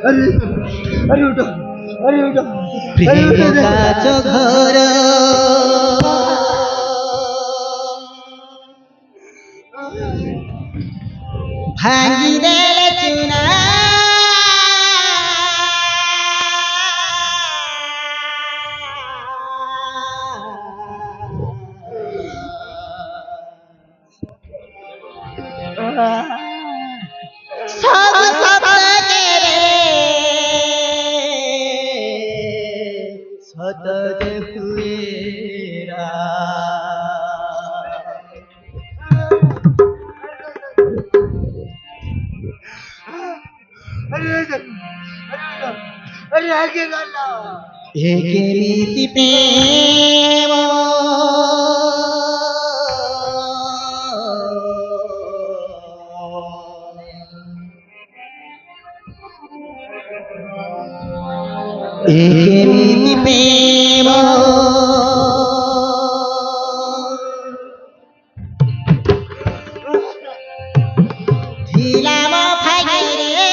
अरे अरे उठो अरे उठो प्रेम काच घर भांगिदेले चुना सब सपने सत हुएरा अरे आगे गाना एक नीति प्रेम एक नीति प्रेम ढिलाम फागिरे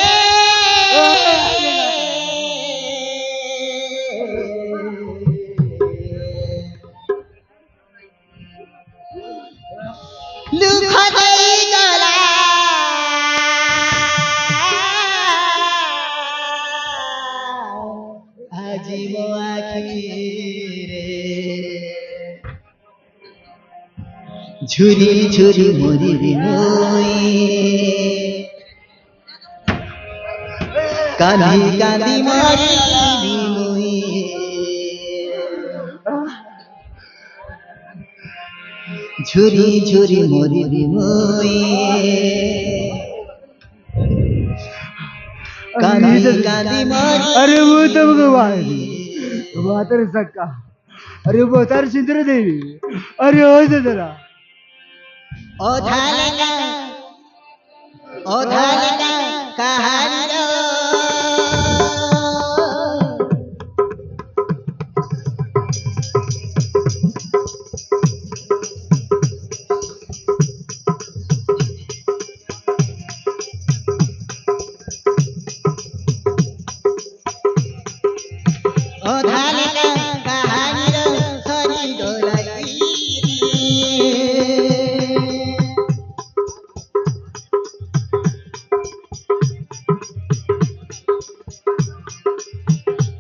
लुखदै गला আজি মো আখিরে ঝুরি ঝুরি মরিবি মই কাঁদি কাঁদি মরিবি মই ঝুরি ঝুরি মরিবি মই कांदी कांदी मरी अरे वो तो भगवान तेरे सक्का अरे वो तार सिंदूर देवी अरे हो से जरा ओ धालेगा कहानी रो ओ धालेगा कहानी रो सरी डोलाई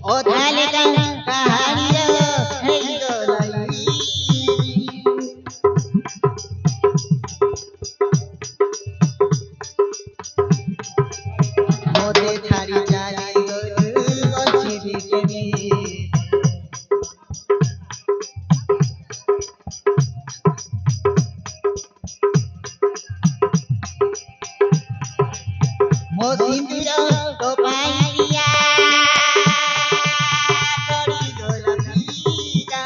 ओ धालेगा कहानी रो सरी डोलाई मोदे थारी जाली गलु बची दिकेनी मो सिंदूर तो पाइया करी गलतीगा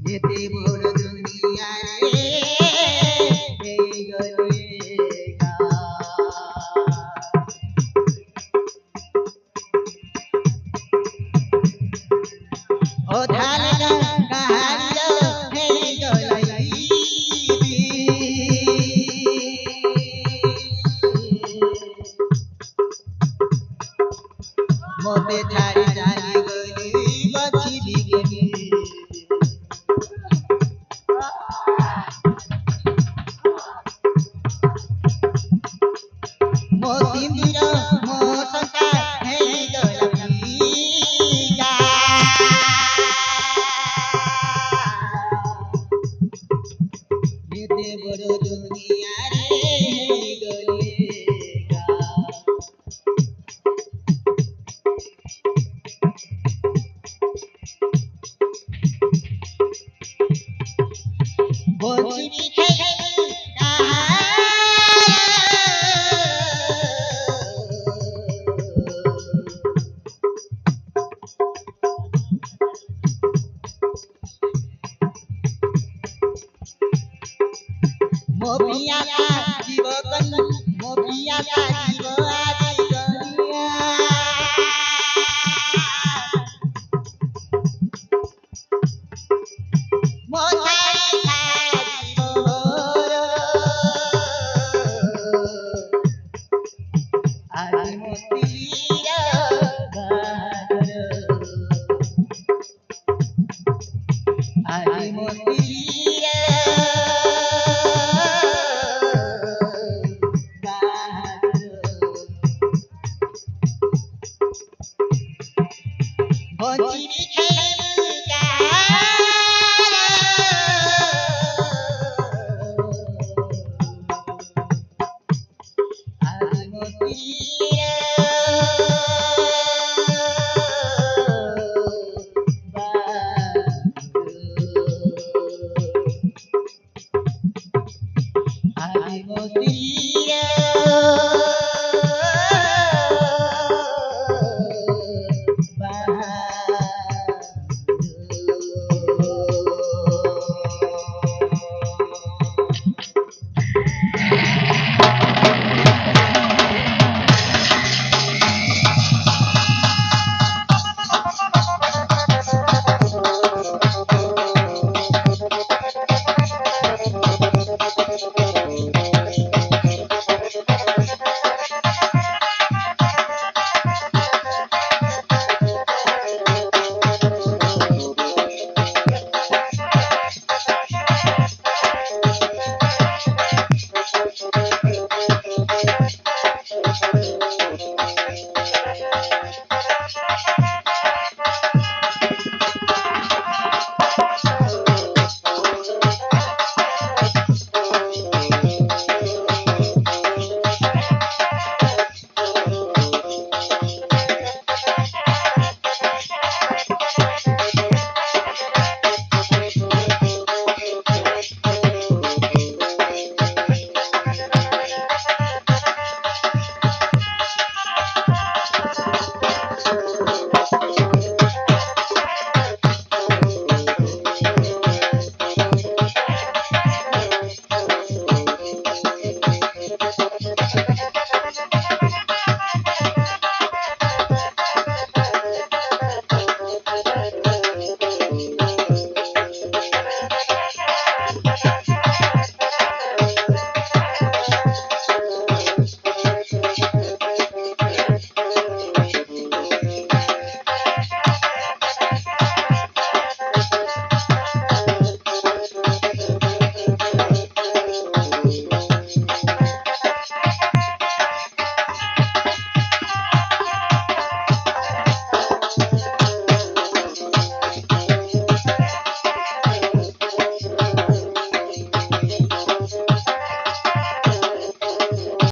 जेते बोल दुनिया रे এই গলেগা ओ धालेगा कहानी रो हेई गलाई मोते थारी जाली गली बची दिकेनी मो सिंदूर मो शंका हेई गलतीगा जेते बड़ दुनिया रे हेई गलेगा मोतीरा बाहादुर आदि मोतीरा बाहादुर बचिनी खेल